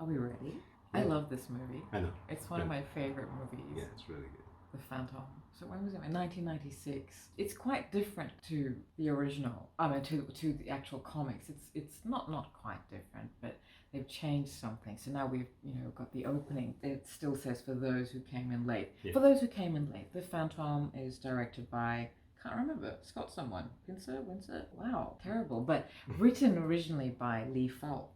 Are we ready? Yeah. I love this movie. I know. It's one of my favorite movies. Yeah, it's really good. The Phantom. So when was it? In 1996. It's quite different to the original. I mean, to the actual comics. It's not quite different, but they've changed something. So now we've got the opening. It still says for those who came in late. Yeah. For those who came in late, The Phantom is directed by, can't remember, Scott someone. Winsor? Wow, terrible. But written originally by Lee Falk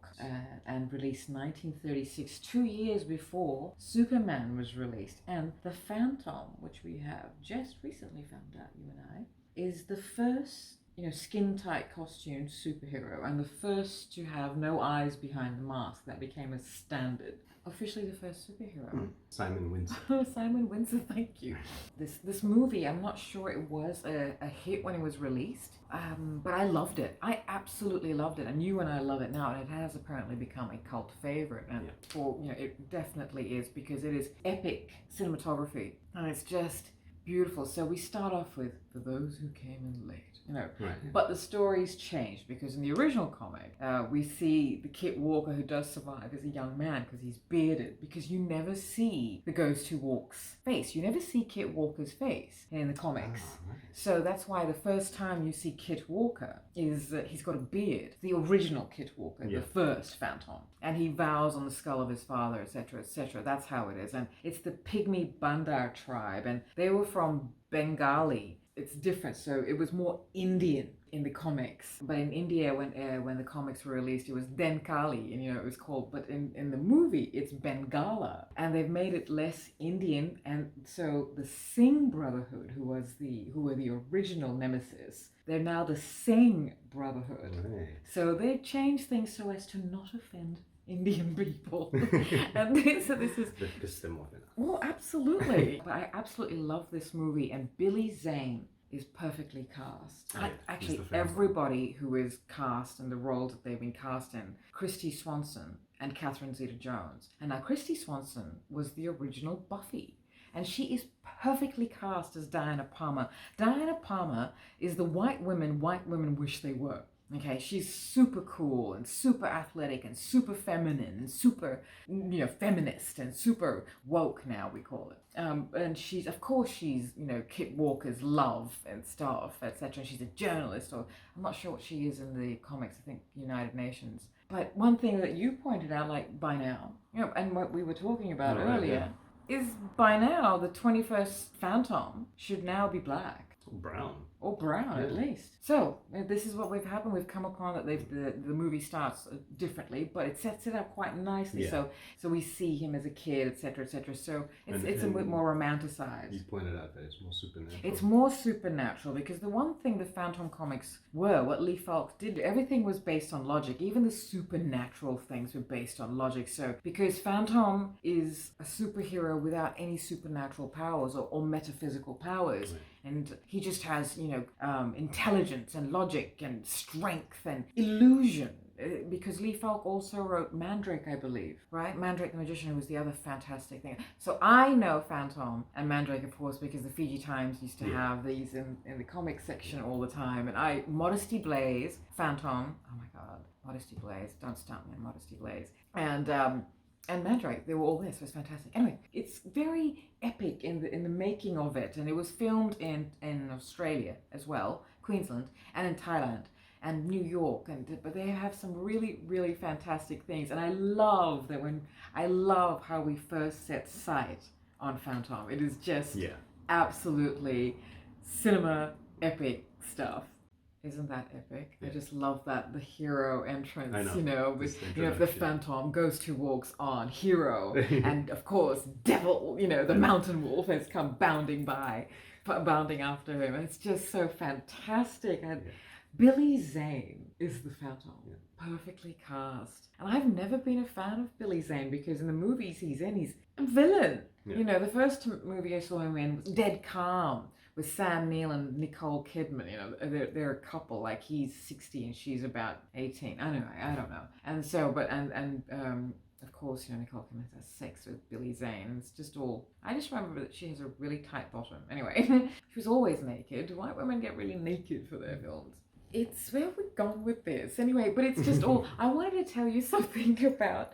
and released 1936, 2 years before Superman was released. And The Phantom, which we have just recently found out, you and I, is the first skin-tight costume superhero and the first to have no eyes behind the mask. That became a standard. Officially the first superhero. Simon Windsor. Simon Windsor, thank you. This movie, I'm not sure it was a hit when it was released, but I loved it. I absolutely loved it, and you and I love it now, and it has apparently become a cult favorite. And it definitely is, because it is epic cinematography, and it's just beautiful. So we start off with For Those Who Came in Late. Right, yeah. But the story's changed, because in the original comic, we see the Kit Walker who does survive as a young man because he's bearded, because you never see the Ghost Who Walks face. You never see Kit Walker's face in the comics. Oh, right. So that's why the first time you see Kit Walker is that he's got a beard. The original Kit Walker, Yeah. the first Phantom. And he vows on the skull of his father, etc., etc. That's how it is. And it's the Pygmy Bandar tribe, and they were from Bengali. It's different, so it was more Indian in the comics. But in India, when the comics were released, it was Denkali, and it was called. But in the movie, it's Bengala, and they've made it less Indian. And so the Singh Brotherhood, who were the original nemesis, they're now the Singh Brotherhood. Right. So they changed things so as to not offend Indian people. And this is Piss them off enough. Oh, absolutely. But I absolutely love this movie, and Billy Zane is perfectly cast. Oh, yeah. Actually, He's the first everybody who is cast and the roles that they've been cast in, Christy Swanson and Catherine Zeta-Jones. And now Christy Swanson was the original Buffy, and she is perfectly cast as Diana Palmer. Diana Palmer is the white women wish they were. Okay, she's super cool and super athletic and super feminine and super, feminist and super woke now, we call it. And she's Kit Walker's love and stuff, etc. She's a journalist, or I'm not sure what she is in the comics, I think United Nations. But one thing that you pointed out, like by now, and what we were talking about earlier, is by now the 21st Phantom should now be black. Or brown, at least. So this is what we've happened. We've come upon that the movie starts differently, but it sets it up quite nicely. Yeah. So we see him as a kid, etc., etc. So it's a bit more romanticized. You pointed out that it's more supernatural. It's more supernatural, because the one thing the Phantom comics were, what Lee Falk did, everything was based on logic. Even the supernatural things were based on logic. So because Phantom is a superhero without any supernatural powers or metaphysical powers. Right. And he just has, intelligence and logic and strength and illusion. Because Lee Falk also wrote Mandrake, I believe, right? Mandrake the Magician was the other fantastic thing. So I know Phantom and Mandrake, of course, because the Fiji Times used to have these in the comic section all the time. And Modesty Blaze, Phantom, oh my God, Modesty Blaze, don't stop me on Modesty Blaze. And Mandrake, they were all there, so it's fantastic. Anyway, it's very epic in the making of it, and it was filmed in Australia as well, Queensland, and in Thailand, and New York, but they have some really, really fantastic things. And I love how we first set sight on Phantom. It is just absolutely cinema epic stuff. Isn't that epic? Yeah. I just love that, the hero entrance, the Phantom, Ghost Who Walks on, hero, and of course, Devil, the mountain wolf has come bounding after him. And it's just so fantastic. And Billy Zane is the Phantom, perfectly cast. And I've never been a fan of Billy Zane, because in the movies he's in, he's a villain. Yeah. The first movie I saw him in was Dead Calm, with Sam Neill and Nicole Kidman. They're a couple, like he's 60 and she's about 18. Anyway, I don't know. And so, of course, Nicole Kidman has sex with Billy Zane. It's just all, I just remember that she has a really tight bottom. Anyway, she was always naked. White women get really naked for their films. it's where we've gone with this anyway, but it's just all. I wanted to tell you something about,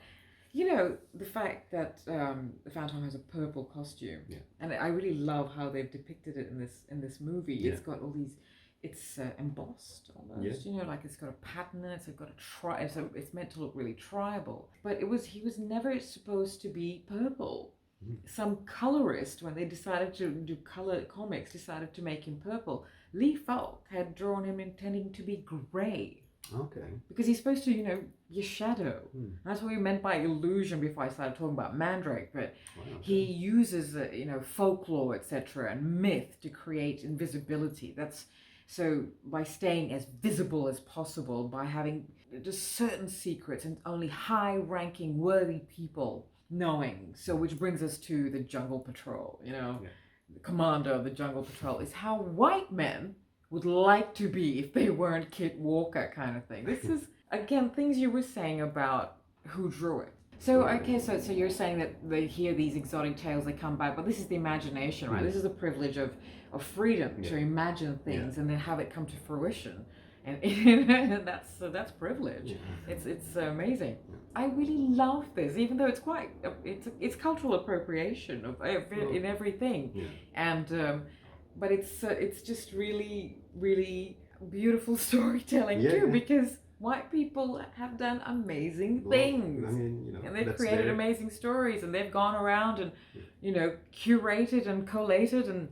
the fact that the Phantom has a purple costume, and I really love how they've depicted it in this movie. Yeah. It's got all these. It's embossed almost, like it's got a pattern in it. It's got a it's meant to look really tribal, but he was never supposed to be purple. Some colorist, when they decided to do color comics, decided to make him purple. Lee Falk had drawn him intending to be grey. Okay. Because he's supposed to, your shadow. That's what we meant by illusion before I started talking about Mandrake. But he uses, folklore, etc., and myth to create invisibility. So by staying as visible as possible, by having just certain secrets and only high-ranking, worthy people knowing. So which brings us to the Jungle Patrol, the commander of the Jungle Patrol is how white men would like to be if they weren't Kit Walker kind of thing. This is, again, things you were saying about who drew it. So, okay, so you're saying that they hear these exotic tales, they come back, but this is the imagination, right? This is the privilege of freedom to imagine things and then have it come to fruition. And that's privilege. It's amazing. I really love this, even though it's cultural appropriation in everything, and but it's just really, really beautiful storytelling too, because white people have done amazing things. I mean, and they've created amazing stories, and they've gone around and curated and collated and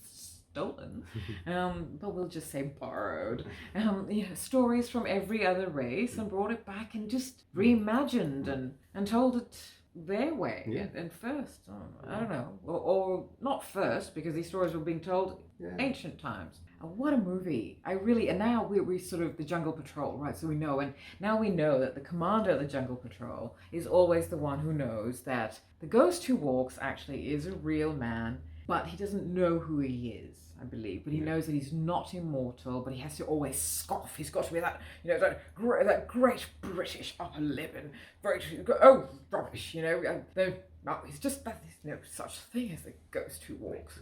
stolen, but we'll just say borrowed, stories from every other race and brought it back and just reimagined and told it their way and first. I don't know, or not first, because these stories were being told ancient times. What a movie. And now we sort of the Jungle Patrol, right? So we know, and now we know that the commander of the Jungle Patrol is always the one who knows that the ghost who walks actually is a real man, but he doesn't know who he is, I believe. But he knows that he's not immortal, but he has to always scoff. He's got to be that, that great British upper lip and rubbish, he's just that. There's no such thing as a ghost who walks.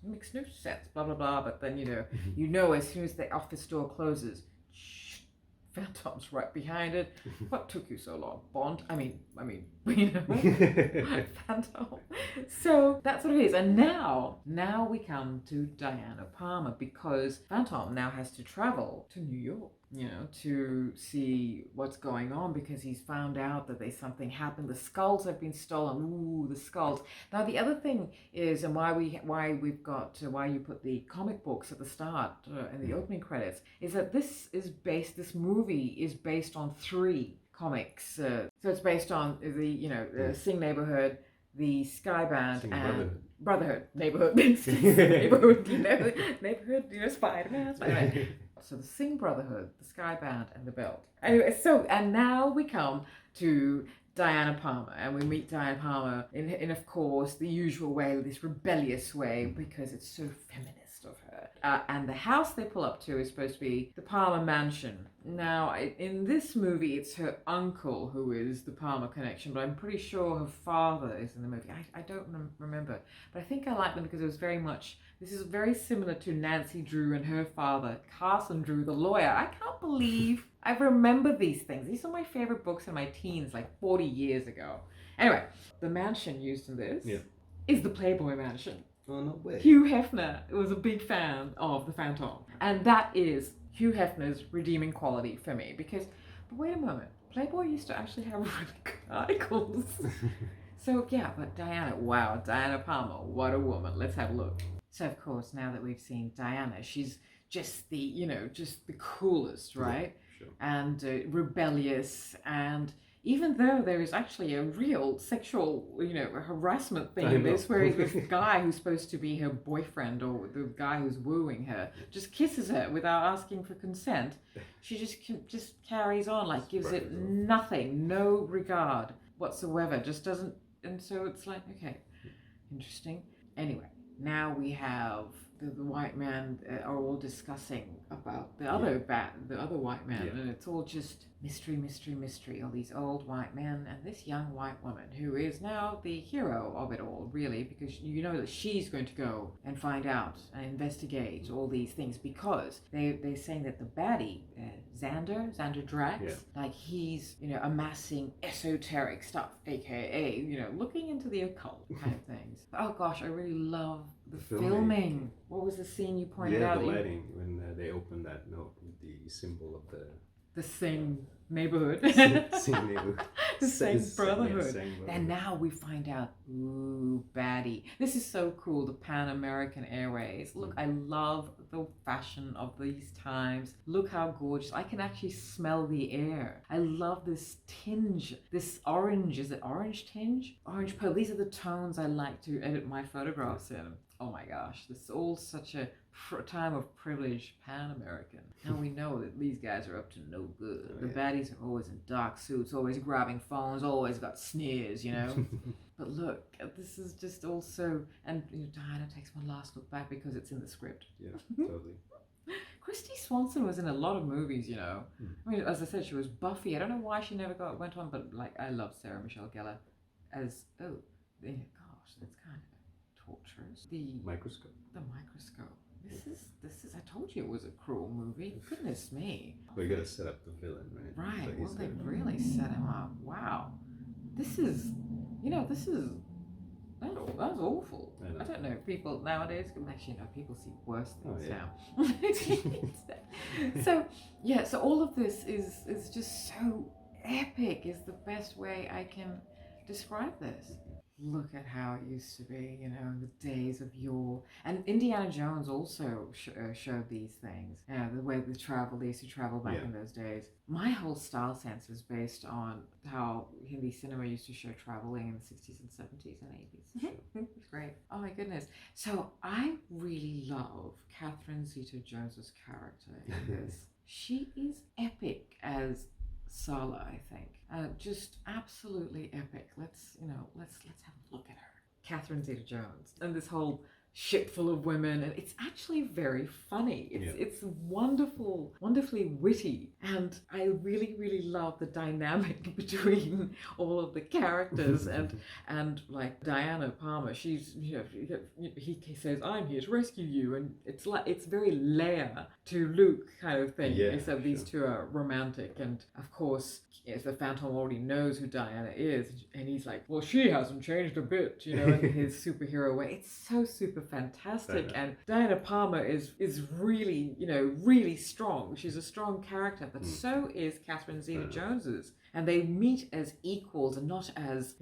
Makes no sense, blah blah blah. But then as soon as the office door closes, Phantom's right behind it. What took you so long, Bond? I mean, Phantom. So that's what it is. And now we come to Diana Palmer, because Phantom now has to travel to New York, to see what's going on, because he's found out that there's something happened. The skulls have been stolen. Ooh, the skulls. Now the other thing is, and why you put the comic books at the start in the opening credits, is that this movie is based on 3 comics. So it's based on the Sing Neighborhood, the Sky Band, and Brotherhood. Neighborhood, Spider-Man. So the Sing Brotherhood, the Sky Band, and the Belt. Anyway, and now we come to Diana Palmer, and we meet Diana Palmer in of course the usual way, this rebellious way, because it's so feminist of her. And the house they pull up to is supposed to be the Palmer Mansion. Now, in this movie, it's her uncle who is the Palmer connection, but I'm pretty sure her father is in the movie. I don't remember, but I think I like them because it was this is very similar to Nancy Drew and her father, Carson Drew, the lawyer. I can't believe I remember these things. These are my favorite books in my teens, like 40 years ago. Anyway, the mansion used in this is the Playboy Mansion. Oh, no way. Hugh Hefner was a big fan of the Phantom. And that is Hugh Hefner's redeeming quality for me. But wait a moment, Playboy used to actually have really good articles. So but Diana Palmer, what a woman. Let's have a look. So of course, now that we've seen Diana, she's just the coolest, right? Yeah, sure. And rebellious, and even though there is actually a real sexual, harassment thing in this, where this guy who's supposed to be her boyfriend, or the guy who's wooing her, just kisses her without asking for consent, she just carries on, gives it nothing, no regard whatsoever, just doesn't, and so it's like, okay, interesting. Anyway, now we have the white man are all discussing about the other white man, and it's all just mystery, mystery, mystery. All these old white men and this young white woman who is now the hero of it all, really, because you know that she's going to go and find out and investigate all these things, because they're saying that the baddie, Xander Drax, like he's, you know, amassing esoteric stuff, aka, you know, looking into the occult kind of things. Oh gosh, I really love the filming. What was the scene you pointed out? The lighting when they open that note with the symbol of the Singh neighborhood. Singh neighborhood. The Singh brotherhood. Singh brotherhood. And now we find out, ooh, baddie. This is so cool, the Pan American Airways. Look, I love the fashion of these times. Look how gorgeous. I can actually smell the air. I love this tinge, this orange. Is it orange tinge? Orange pearl. These are the tones I like to edit my photographs in. Oh my gosh, this is all such a time of privilege, Pan-American. Now we know that these guys are up to no good. The baddies are always in dark suits, always grabbing phones, always got sneers, you know. But look, this is just also, and you know, Diana takes one last look back because it's in the script. Yeah, totally. Christy Swanson was in a lot of movies, you know. I mean, as I said, she was Buffy. I don't know why she never went on, but like, I love Sarah Michelle Gellar as, gosh, that's kind of torturous. The microscope. This is. I told you it was a cruel movie. Goodness me. But you gotta set up the villain, right? Right. So Well, they really set him up. Wow. This is. That's awful. I don't know. People nowadays, actually, people see worse things now. So all of this is just so epic. Is the best way I can describe this. Look at how it used to be, you know, in the days of yore. And Indiana Jones also showed these things. You know, the way they used to travel back in those days. My whole style sense is based on how Hindi cinema used to show traveling in the 60s and 70s and 80s. It's great. Oh my goodness. So I really love Catherine Zeta-Jones's character in this. She is epic as Sala, I think. Just absolutely epic. Let's have a look at her. Catherine Zeta-Jones and this whole ship full of women, and it's actually very funny. It's wonderfully witty, and I really, really love the dynamic between all of the characters and like Diana Palmer. She's he says, "I'm here to rescue you," and it's very Leia to Luke kind of thing. Except these two are romantic, and of course, the Phantom already knows who Diana is, and he's like, "Well, she hasn't changed a bit," you know, in his superhero way. It's so super fantastic, and Diana Palmer is really, really strong. She's a strong character, but so is Catherine Zeta-Jones's. And they meet as equals and not as,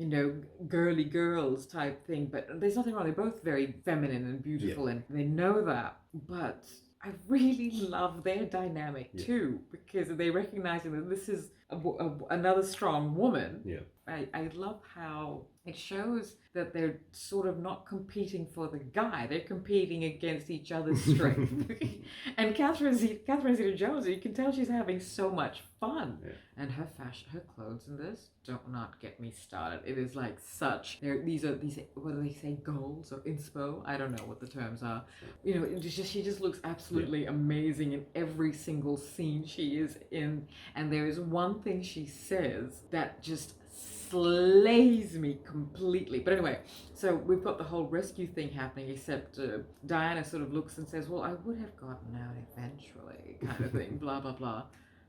girly girls type thing. But there's nothing wrong. They're both very feminine and beautiful, and they know that. But I really love their dynamic too, because they recognizing that this is another strong woman. I love how it shows that they're sort of not competing for the guy. They're competing against each other's strength. And Catherine Zeta-Jones, you can tell she's having so much fun. And her fashion, her clothes in this, don't not get me started. It is like these are what do they say, goals or inspo? I don't know what the terms are. She just looks absolutely amazing in every single scene she is in. And there is one thing she says that just slays me completely. But anyway, so we've got the whole rescue thing happening, except Diana sort of looks and says, "Well, I would have gotten out eventually," kind of thing, blah, blah, blah.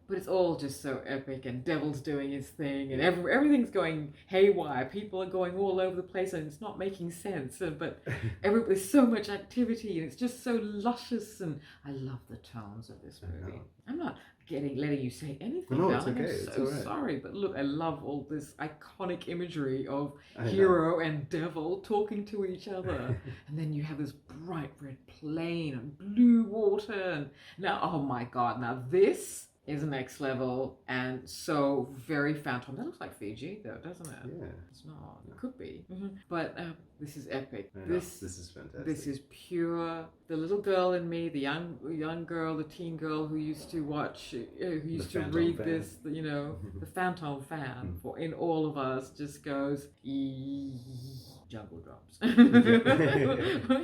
But it's all just so epic, and Devil's doing his thing, and everything's going haywire. People are going all over the place, and it's not making sense. But there's so much activity, and it's just so luscious, and I love the tones of this movie. I'm not letting you say anything. No, it's okay. I'm so sorry, but look, I love all this iconic imagery of hero and devil talking to each other, and then you have this bright red plain and blue water, and now, oh my God, now this is next level and so very Phantom. That looks like Fiji though, doesn't it? Yeah. It's not. It could be. But this is epic. I know. This is fantastic. This is pure. The little girl in me, the young girl, the teen girl who used to watch, who used to read fan. this, the Phantom fan in all of us just goes, jungle drums.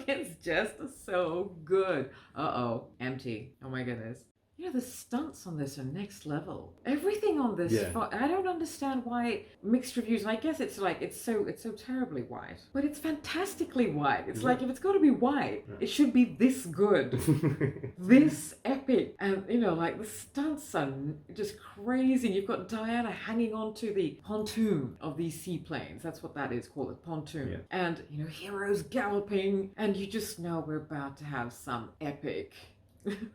It's just so good. Empty. Oh my goodness. The stunts on this are next level. Everything on this, I don't understand why mixed reviews. And I guess it's like it's so terribly white, but it's fantastically white. It's like if it's got to be white, it should be this good, this epic, and like the stunts are just crazy. You've got Diana hanging onto the pontoon of these seaplanes. That's what that is called, a pontoon, and heroes galloping, and you just know we're about to have some epic.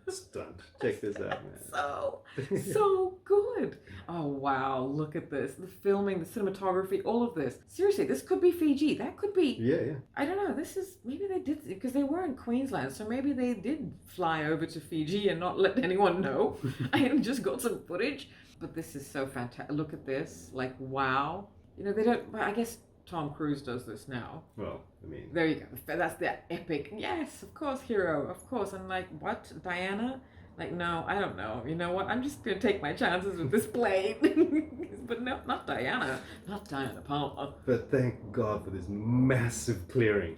Stunned. Check this out, man. So good. Oh wow, look at this. The filming, the cinematography, all of this. Seriously, this could be Fiji. That could be. Yeah. I don't know. Maybe they did, because they were in Queensland, so maybe they did fly over to Fiji and not let anyone know. I just got some footage. But this is so fantastic. Look at this. Like, wow. They don't, I guess Tom Cruise does this now. Well, I mean... There you go. That's the epic. Yes, of course, hero. Of course. And like, what? Diana? Like, no, I don't know. You know what? I'm just going to take my chances with this plane. But no, not Diana. Not Diana Palmer. But thank God for this massive clearing.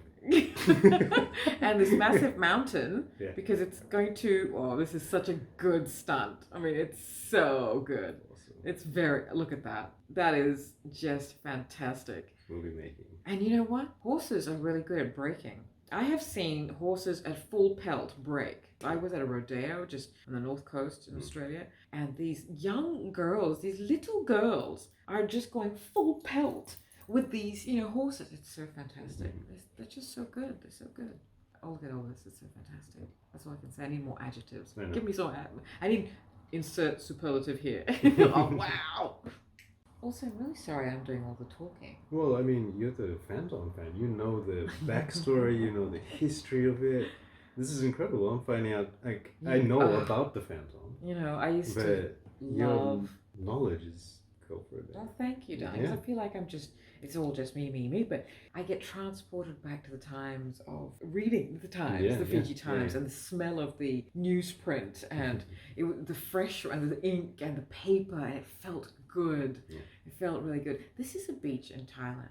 And this massive mountain, because it's going to... this is such a good stunt. I mean, it's so good. Awesome. It's look at that. That is just fantastic. Movie making. And you know what? Horses are really good at braking. I have seen horses at full pelt brake. I was at a rodeo just on the north coast in Australia, and these young girls, these little girls, are just going full pelt with these, horses. It's so fantastic. They're just so good. They're so good. Oh, look at all this. It's so fantastic. That's all I can say. I need more adjectives. Give me some. I need insert superlative here. Oh, wow. Also, I'm really sorry I'm doing all the talking. Well, I mean, you're the Phantom fan. You know the backstory, you know the history of it. This is incredible. I'm finding out, I know about the Phantom. I used to love... Your knowledge is go for it. Well, thank you, darling. I feel like it's all just me, but I get transported back to the times of reading the Times, the Fiji Times, and the smell of the newsprint, and the fresh, and the ink, and the paper, and it felt good. It felt really good. This is a beach in Thailand.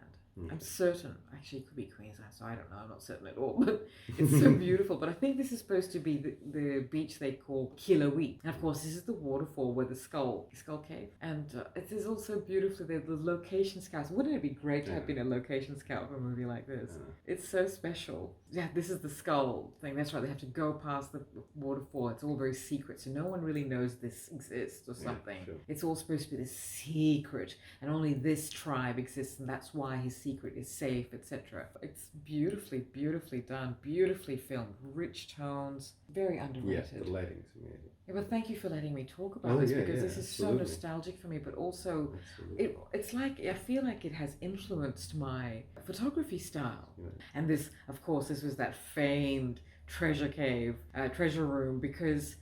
I'm certain. Actually, it could be Queensland, so I don't know. I'm not certain at all. But it's so beautiful. But I think this is supposed to be the beach they call Kilauea. And of course, this is the waterfall where the skull cave. And it is also beautifully the location scouts. Wouldn't it be great to have been a location scout for a movie like this? It's so special. Yeah, this is the skull thing. That's right. They have to go past the waterfall. It's all very secret. So no one really knows this exists or something. Yeah, sure. It's all supposed to be this secret. And only this tribe exists. And that's why his secret is safe, etc. It's beautifully done, beautifully filmed, rich tones, very underrated. Yeah, the lighting's amazing. Yeah, but thank you for letting me talk about this, because this is so nostalgic for me, but also it's like, I feel like it has influenced my photography style. And this, of course, this was that famed treasure cave, treasure room, because,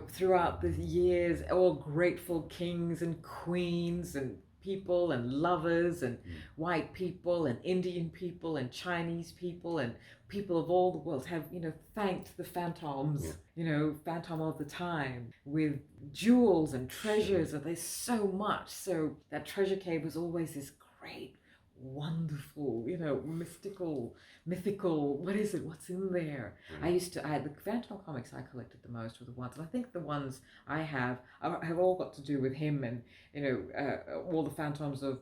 throughout the years, all grateful kings and queens and people and lovers and white people and Indian people and Chinese people and people of all the world have, thanked the phantoms, phantom of the time, with jewels and treasures. And there's so much. So that treasure cave was always this great, wonderful, mythical, what is it? What's in there? I had the Phantom comics I collected the most were the ones, and I think the ones I have all got to do with him and, all the phantoms of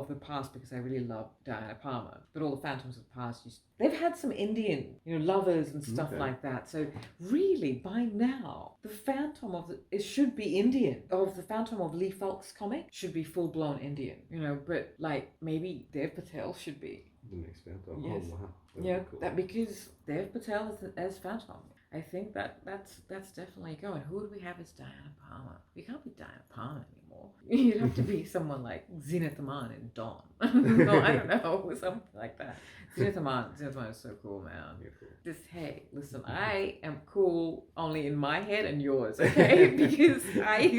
the past, because I really love Diana Palmer. But all the phantoms of the past, they've had some Indian, lovers and stuff like that. So really, by now, the Phantom should be Indian. Of the Phantom of Lee Falk's comic should be full-blown Indian, but like maybe Dev Patel should be. The next Phantom. Yes. Oh, wow. Yeah, cool. That because Dev Patel as Phantom. I think that's definitely going. Who would we have as Diana Palmer? We can't be Diana Palmer anymore. You'd have to be someone like Zinat Aman and Dawn. No, I don't know, something like that. Zinat Aman is so cool, man. You're cool. Just, hey, listen, I am cool only in my head and yours, okay? Because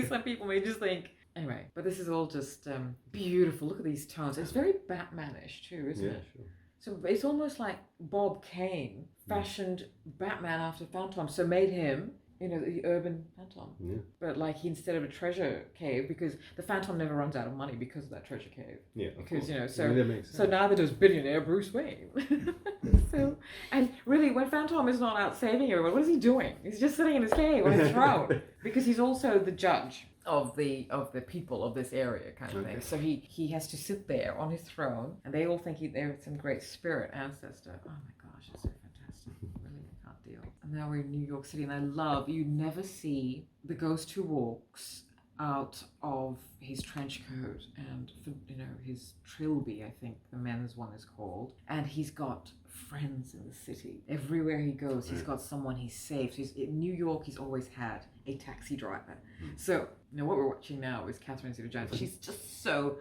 some people may just think. Anyway, but this is all just beautiful. Look at these tones. It's very Batmanish too, isn't it? Sure. So it's almost like Bob Kane fashioned Batman after Phantom, so made him, the urban Phantom. Yeah. But like instead of a treasure cave, because the Phantom never runs out of money because of that treasure cave. Yeah. Because that makes sense. so neither does billionaire Bruce Wayne. So, and really, when Phantom is not out saving everyone, what is he doing? He's just sitting in his cave on his throne because he's also the judge of the people of this area kind of thing. So he has to sit there on his throne, and they all think they're some great spirit ancestor. Oh my gosh, it's so fantastic. Really, I can't deal. And now we're in New York City, and I love, you never see the ghost who walks out of his trench coat and his trilby, I think the men's one is called, and he's got friends in the city. Everywhere he goes, he's got someone he saves. In New York, he's always had a taxi driver. So what we're watching now is Catherine Zeta-Jones. She's just so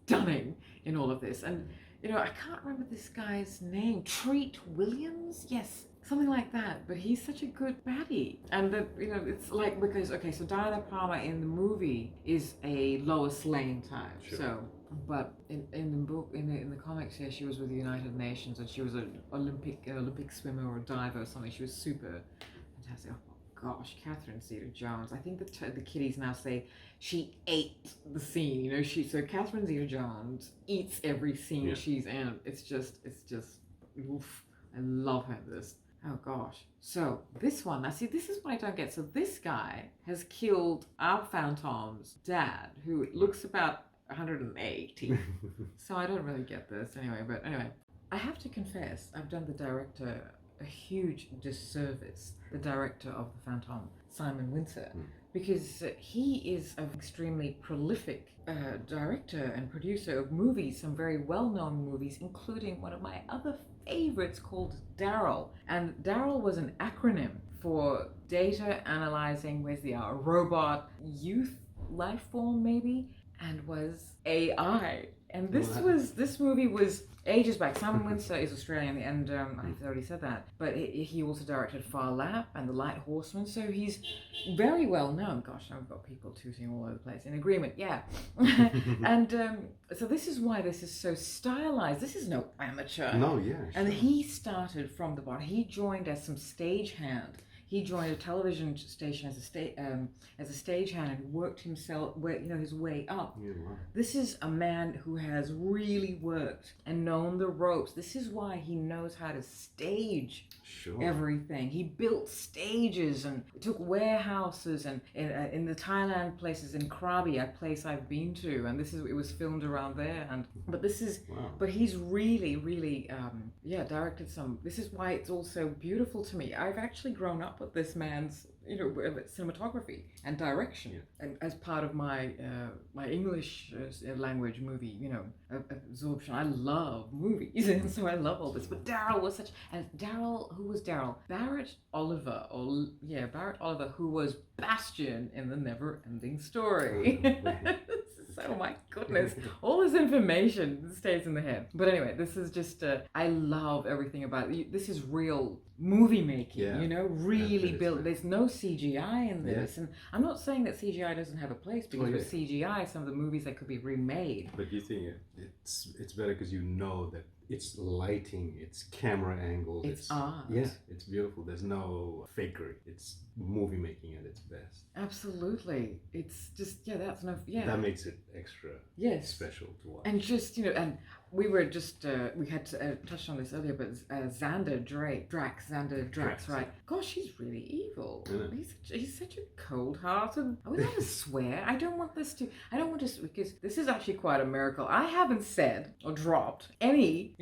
stunning in all of this, and I can't remember this guy's name. Treat Williams, yes. Something like that, but he's such a good baddie. And it's like, because, so Diana Palmer in the movie is a Lois Lane type. Sure. So, but in the book, in the comics here, she was with the United Nations, and she was an Olympic swimmer or diver or something. She was super fantastic. Oh gosh, Catherine Zeta-Jones. I think the kiddies now say she ate the scene. So Catherine Zeta-Jones eats every scene she's in. It's just, oof. I love her in this. Oh gosh. So this one, now see, this is what I don't get. So this guy has killed our Phantom's dad, who looks about 180. So I don't really get this anyway. But anyway, I have to confess, I've done the director a huge disservice, the director of the Phantom, Simon Windsor, because he is an extremely prolific director and producer of movies, some very well-known movies, including one of my other favorites called Daryl. And Daryl was an acronym for data analyzing, robot youth life form maybe, and was AI. And this movie was ages back. Simon Windsor is Australian, and I've already said that. But he also directed Far Lap and The Light Horseman, so he's very well known. Gosh, I've got people tooting all over the place. In agreement, yeah. And so this is why this is so stylized. This is no amateur. No, yeah. Sure. And he started from the bottom. He joined as some stagehand. He joined a television station as a stagehand and worked his way up. Yeah, wow. This is a man who has really worked and known the ropes. This is why he knows how to stage everything. He built stages and took warehouses and in the Thailand places, in Krabi, a place I've been to, and it was filmed around there. But he's really directed some. This is why it's all so beautiful to me. I've actually grown up with this man's cinematography and direction, and as part of my my English language movie absorption. I love movies, and so I love all this. But Daryl was who was Daryl? Barrett Oliver, Barrett Oliver, who was Bastian in The Never Ending Story. Oh my goodness, all this information stays in the head. But anyway, this is just, I love everything about it. This is real movie making, really built. There's no CGI in this. And I'm not saying that CGI doesn't have a place, because with CGI, some of the movies that could be remade. But you think it's better because you know that it's lighting, it's camera angles, it's art. Yeah, it's beautiful. There's no fakery. It's movie making at its best. Absolutely. It's just, that makes it extra special to watch. And just, and we were just, we had touched on this earlier, but Xander Drax, right? Gosh, he's really evil. He's such a cold-hearted, I would never swear. I don't want to, because this is actually quite a miracle. I haven't said or dropped any,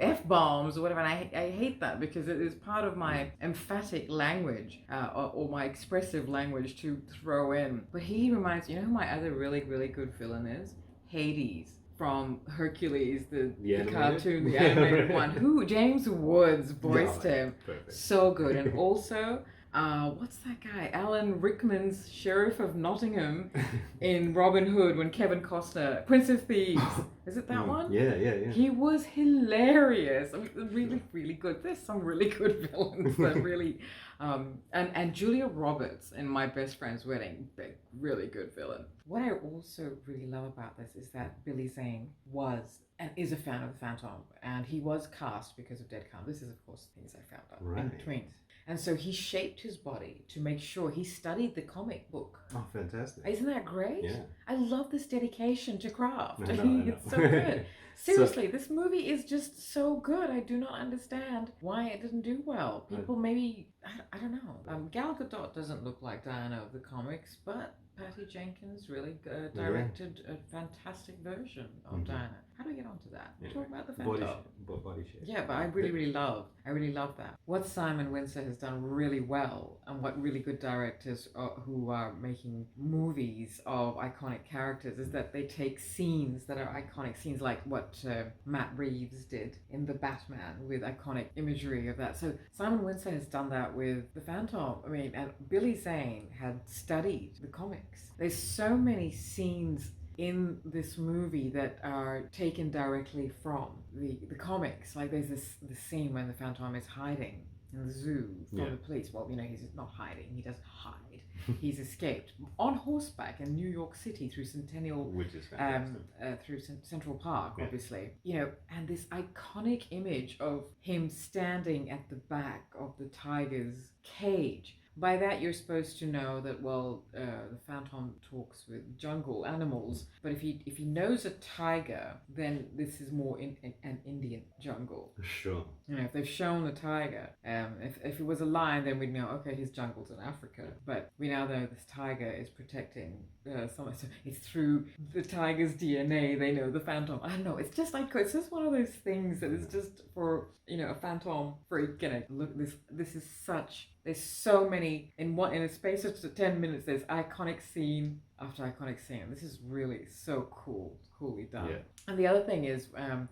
F-bombs or whatever, and I hate that, because it is part of my emphatic language, or my expressive language to throw in. But he reminds, who my other really, really good villain is? Hades from Hercules, the animated? cartoon, the animated one. Who? James Woods voiced him. Perfect. So good. And also, what's that guy? Alan Rickman's Sheriff of Nottingham in Robin Hood when Kevin Costner, Prince of Thieves. Is it that one? Yeah. He was hilarious. I mean, really, really good. There's some really good villains that really, and Julia Roberts in My Best Friend's Wedding, really good villain. What I also really love about this is that Billy Zane was and is a fan of the Phantom, and he was cast because of Dead Calm. This is, of course, things I found out in between. And so he shaped his body to make sure he studied the comic book. Oh, fantastic. Isn't that great? Yeah. I love this dedication to craft. I know. It's so good. Seriously, this movie is just so good. I do not understand why it didn't do well. People maybe, I don't know. Gal Gadot doesn't look like Diana of the comics, but Patty Jenkins really directed a fantastic version of Diana. How do we get onto that? Yeah. Talk about the Phantom. Body shape. Yeah, but I really love that. What Simon Windsor has done really well, and what really good directors who are making movies of iconic characters, is that they take scenes that are iconic scenes, like what Matt Reeves did in The Batman with iconic imagery of that. So Simon Windsor has done that with the Phantom. I mean, and Billy Zane had studied the comics. There's so many scenes in this movie that are taken directly from the comics. Like there's this scene when the Phantom is hiding in the zoo from the police. Well, he's not hiding. He doesn't hide. He's escaped on horseback in New York City through Centennial, which is fantastic. Through Central Park, obviously. And this iconic image of him standing at the back of the tiger's cage. By that, you're supposed to know that, the Phantom talks with jungle animals, but if he knows a tiger, then this is more in an Indian jungle. Sure. If they've shown the tiger, if it was a lion, then we'd know, okay, his jungle's in Africa. But we now know this tiger is protecting someone. So it's through the tiger's DNA they know the Phantom. I don't know. It's just one of those things that is just for a Phantom freak. Look, this is such. There's so many in a space of 10 minutes. There's iconic scene after iconic scene. This is really so coolly done. Yeah. And the other thing is, another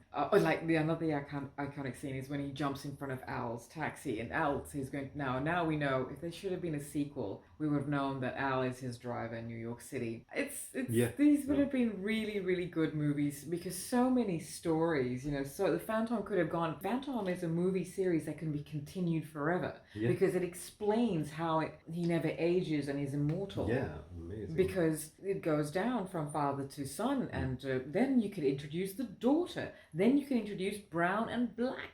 iconic scene is when he jumps in front of Al's taxi, and Al is going. Now we know if there should have been a sequel, we would have known that Al is his driver in New York City. These would have been really, really good movies because so many stories. So the Phantom could have gone. Phantom is a movie series that can be continued forever because it explains how he never ages and is immortal. Yeah, amazing. Because it goes down from father to son, and then you could introduce the daughter. Then you can introduce brown and black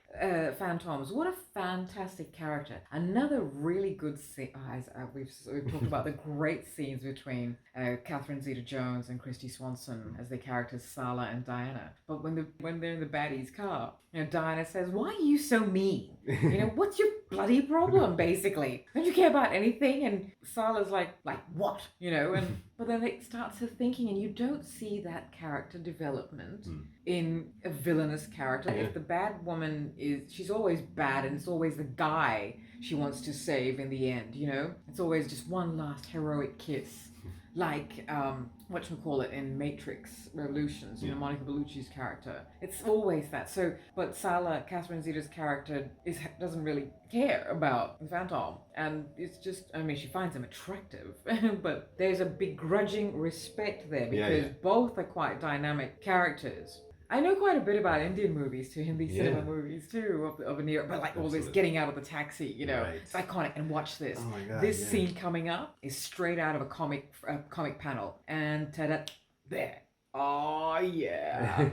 Phantoms. What a fantastic character. Another really good scene. We've talked about the great scenes between Catherine Zeta-Jones and Christy Swanson as the characters Sala and Diana. But when they're in the baddie's car, Diana says, "Why are you so mean? What's your bloody problem, basically? Don't you care about anything?" And Sala's like what? But then it starts her thinking, and you don't see that character development in a villainous character. If the bad woman she's always bad, and it's always the guy she wants to save in the end, It's always just one last heroic kiss. Like, whatchamacallit in Matrix Revolutions, Monica Bellucci's character. It's always that. So, but Sala, Catherine Zeta's character, doesn't really care about the Phantom. And it's just, she finds him attractive. But there's a begrudging respect there because both are quite dynamic characters. I know quite a bit about Indian movies too, Hindi cinema movies too, of an era, but all this getting out of the taxi, it's iconic. And watch this. Oh my God, this scene coming up is straight out of a comic panel, and ta-da, there. Oh yeah,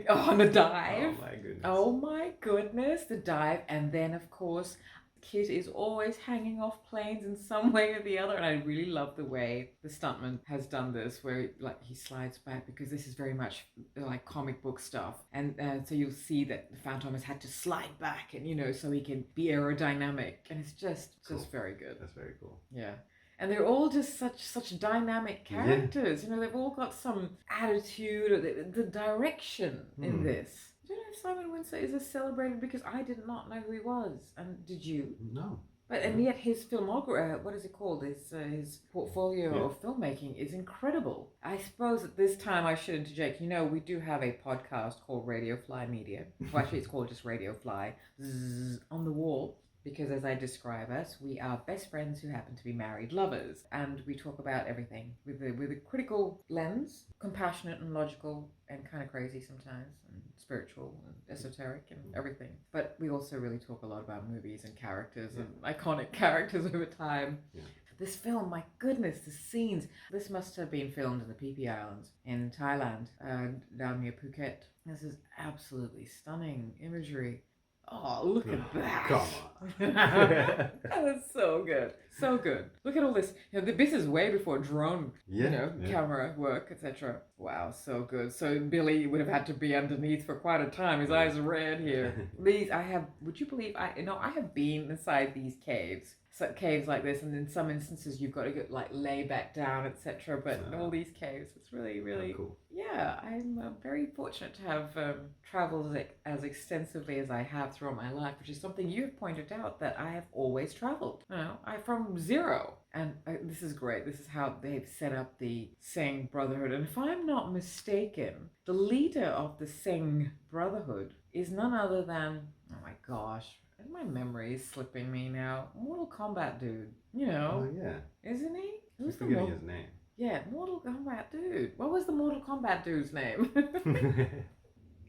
on the dive. Oh my goodness. Oh my goodness, the dive, and then of course. Kid is always hanging off planes in some way or the other, and I really love the way the stuntman has done this, where he slides back, because this is very much like comic book stuff, and so you'll see that the Phantom has had to slide back, and so he can be aerodynamic, and it's just very good. That's very cool. Yeah. And they're all just such dynamic characters. They've all got some attitude, or the direction in this. I don't know if Simon Windsor is as celebrated, because I did not know who he was. And did you? No. But and yet his filmography, what is it called? His portfolio of filmmaking is incredible. I suppose at this time I should interject. We do have a podcast called Radio Fly Media. Well, actually, it's called just Radio Fly. Zzz, on the wall. Because as I describe us, we are best friends who happen to be married lovers. And we talk about everything with a critical lens, compassionate and logical and kind of crazy sometimes, and spiritual and esoteric and everything. But we also really talk a lot about movies and characters and iconic characters over time. Yeah. This film, my goodness, the scenes. This must have been filmed in the Phi Phi Islands in Thailand, down near Phuket. This is absolutely stunning imagery. Oh, look at that. Come on. That's so good. So good. Look at all this. This is way before drone, camera work, etc. Wow, so good. So Billy would have had to be underneath for quite a time. His eyes are red here. Would you believe, I have been inside these caves. So caves like this, and in some instances you've got to get lay back down, etc. But in all these caves, it's really, really cool. Yeah, I'm very fortunate to have traveled as extensively as I have throughout my life, which is something you've pointed out that I have always traveled. I'm from zero, and this is great. This is how they've set up the Singh Brotherhood, and if I'm not mistaken, the leader of the Singh Brotherhood is none other than, oh my gosh. My memory is slipping me now. Mortal Kombat dude, Oh yeah. Isn't he? Who's forgetting his name? Yeah, Mortal Kombat dude. What was the Mortal Kombat dude's name?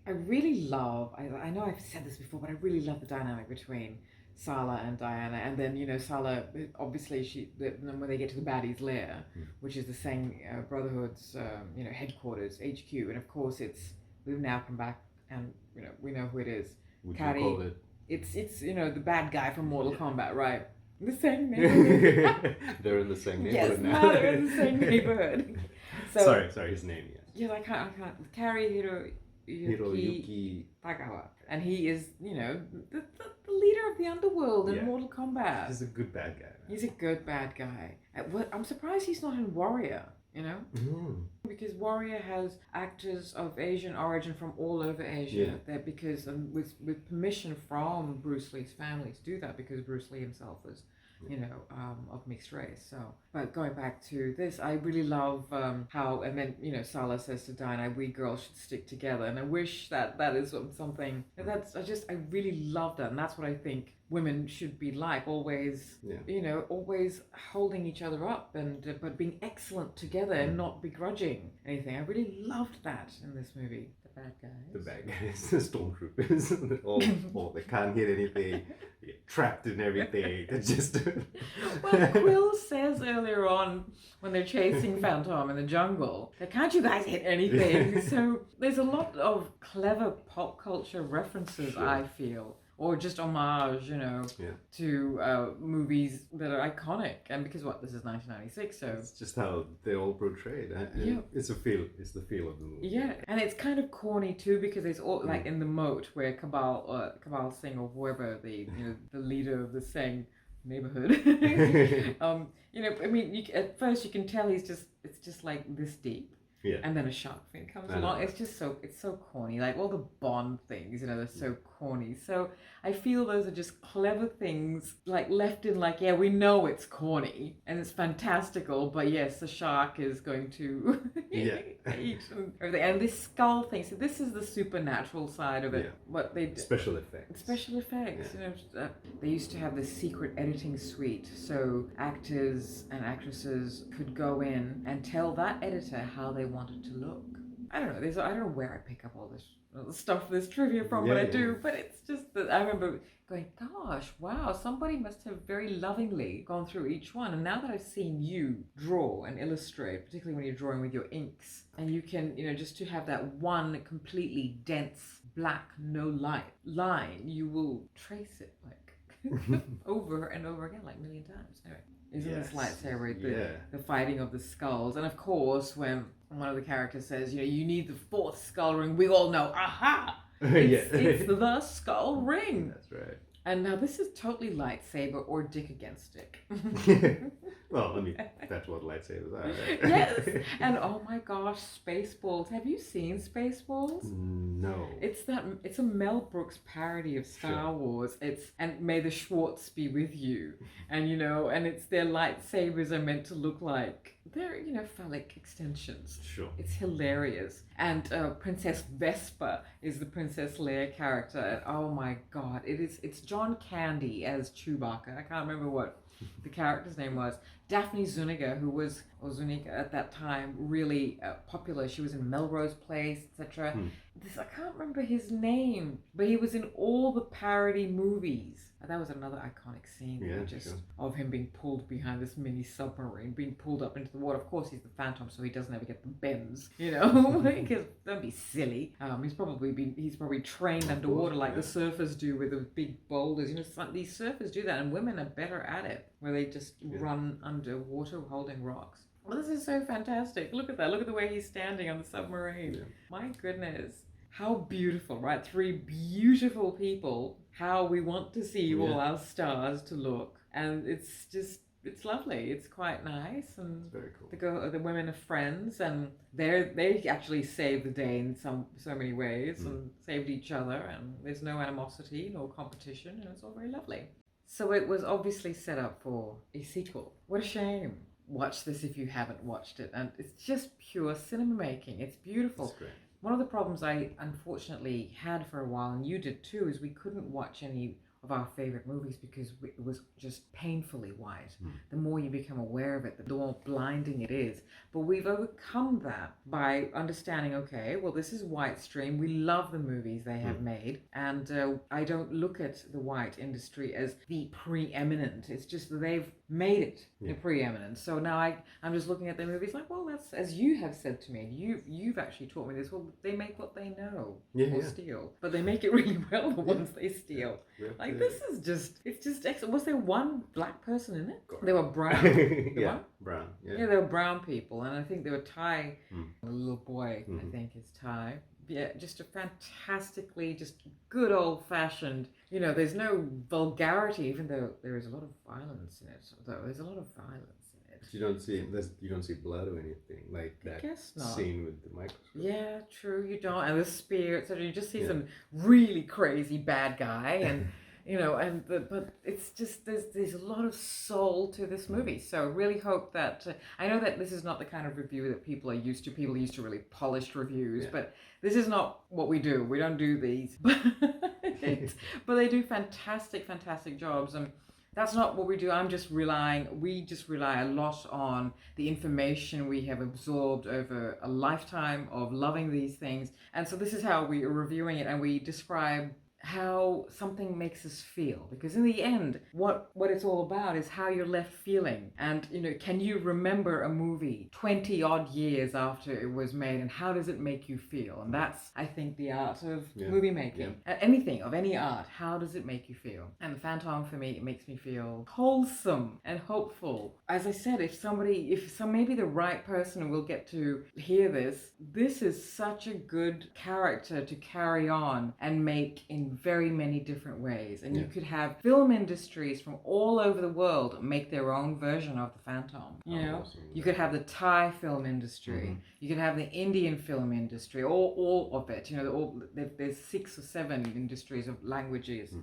I really love. I know I've said this before, but I really love the dynamic between Sala and Diana, and then Sala. Obviously, when they get to the baddie's lair, which is the Singh Brotherhood's headquarters, HQ, and of course we've now come back, and we know who it is. Would you call it? It's the bad guy from Mortal Kombat, right? The same neighborhood. They're in the same neighborhood now. Yes, they're in the same neighborhood. So, sorry, his name, yes. Yeah, I can't. Kari Hiroyuki Tagawa. And he is, the leader of the underworld in Mortal Kombat. He's a good bad guy. Man. He's a good bad guy. I'm surprised he's not in Warrior. Because Warrior has actors of Asian origin from all over Asia. There because with permission from Bruce Lee's family to do that, because Bruce Lee himself was, of mixed race. So, but going back to this, I really love how, and then Sala says to Diana, "We girls should stick together," and I wish that is something I really love that, and that's what I think women should be like, always, always holding each other up but being excellent together and not begrudging anything. I really loved that in this movie. The bad guys, the stormtroopers, all they can't hit anything, they get trapped in everything. They're just. Well, Quill says earlier on when they're chasing Phantom in the jungle, that can't you guys hit anything? So there's a lot of clever pop culture references, I feel. Or just homage, to movies that are iconic. And because this is 1996, so... It's just how they all portrayed. It's the feel of the movie. Yeah, and it's kind of corny too, because it's all, like in The Moat, where Kabal Singh, or whoever, the leader of the Singh neighborhood, at first you can tell it's just like this deep. Yeah. And then a shark fin comes along. It's just it's so corny. Like all the Bond things, they're so corny. So I feel those are just clever things, like left in we know it's corny and it's fantastical, but yes, the shark is going to eat and everything. And this skull thing. So this is the supernatural side of it. Yeah. What they do. Special effects. Yeah. They used to have this secret editing suite, so actors and actresses could go in and tell that editor how they wanted to look. I don't know. I don't know where I pick up all this stuff, this trivia from, but I do. But it's just that I remember going, gosh, wow, somebody must have very lovingly gone through each one. And now that I've seen you draw and illustrate, particularly when you're drawing with your inks, and you can, just to have that one completely dense black, no light line, you will trace it over and over again, a million times. Anyway. Isn't this lightsaber the fighting of the skulls? And of course, when one of the characters says, you need the fourth skull ring, we all know, aha! It's the skull ring. That's right. And now this is totally lightsaber or dick against stick. Well, I mean, that's what lightsabers are, right? Yes, and oh my gosh, Spaceballs. Have you seen Spaceballs? No. It's a Mel Brooks parody of Star Wars. And May the Schwartz be with you. And and it's their lightsabers are meant to look like they're, phallic extensions. Sure. It's hilarious. And Princess Vespa is the Princess Leia character. And oh my god, it's John Candy as Chewbacca. I can't remember what the character's name was. Daphne Zuniga, or Zuniga at that time, really popular. She was in Melrose Place, etc. I can't remember his name, but he was in all the parody movies. That was another iconic scene, of him being pulled behind this mini submarine, being pulled up into the water. Of course, he's the Phantom, so he doesn't ever get the bends, because don't be silly. He's probably trained underwater like the surfers do with the big boulders. These surfers do that, and women are better at it, where they just run underwater holding rocks. Well, this is so fantastic. Look at that. Look at the way he's standing on the submarine. Yeah. My goodness. How beautiful, right? 3 beautiful people. How we want to see all our stars to look. And it's lovely. It's quite nice. And it's very cool. The women are friends, and they actually saved the day in so many ways, and saved each other, and there's no animosity, no competition, and it's all very lovely. So it was obviously set up for a sequel. What a shame. Watch this if you haven't watched it, and it's just pure cinema making. It's beautiful. That's great. One of the problems I unfortunately had for a while, and you did too, is we couldn't watch any of our favorite movies because it was just painfully white. The more you become aware of it, the more blinding it is. But we've overcome that by understanding, okay, well, this is white stream. We love the movies they have made. And I don't look at the white industry as the preeminent. It's just that they've made it the preeminent. So now I'm just looking at their movies like, well, that's, as you have said to me, you've actually taught me this, well, they make what they know or steal. But they make it really well the ones they steal. Like, this is it's just excellent. Was there one black person in it? They were brown. Brown. Yeah, they were brown people. And I think they were Thai. A little boy, I think, is Thai. Yeah, just a fantastically, just good old-fashioned, there's no vulgarity, even though there is a lot of violence in it. Though there's a lot of violence in it. You don't see blood or anything like that. I guess not. Scene with the microscope. Yeah, true. You don't, and the spear, etc. You just see some really crazy bad guy, and but it's just there's a lot of soul to this movie. So I really hope that I know that this is not the kind of review that people are used to. People are used to really polished reviews, but this is not what we do. We don't do these, but they do fantastic jobs, and that's not what we do. We just rely a lot on the information we have absorbed over a lifetime of loving these things, and so this is how we are reviewing it, and we describe how something makes us feel, because in the end what it's all about is how you're left feeling. And can you remember a movie 20 odd years after it was made, and how does it make you feel? And that's, I think, the art of movie making. Anything of any art, how does it make you feel? And The Phantom, for me, it makes me feel wholesome and hopeful. As I said, maybe the right person will get to hear this is such a good character to carry on and make in very many different ways. And you could have film industries from all over the world make their own version of The Phantom. You could have the Thai film industry. You could have the Indian film industry, all of it. There's 6 or 7 industries of languages.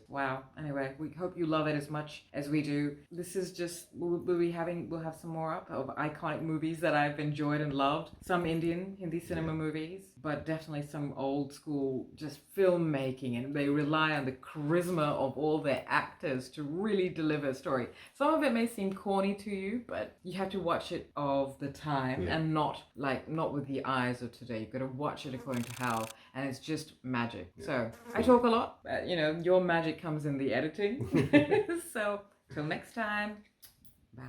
Wow. Anyway, we hope you love it as much as we do. This is just, we'll have some more up of iconic movies that I've enjoyed and loved. Some Hindi cinema movies, but definitely some old school just filmmaking, and they rely on the charisma of all their actors to really deliver a story. Some of it may seem corny to you, but you have to watch it of the time and not with the eyes of today. You've got to watch it according to how, and it's just magic. So I talk a lot, but your magic comes in the editing. So till next time, bye.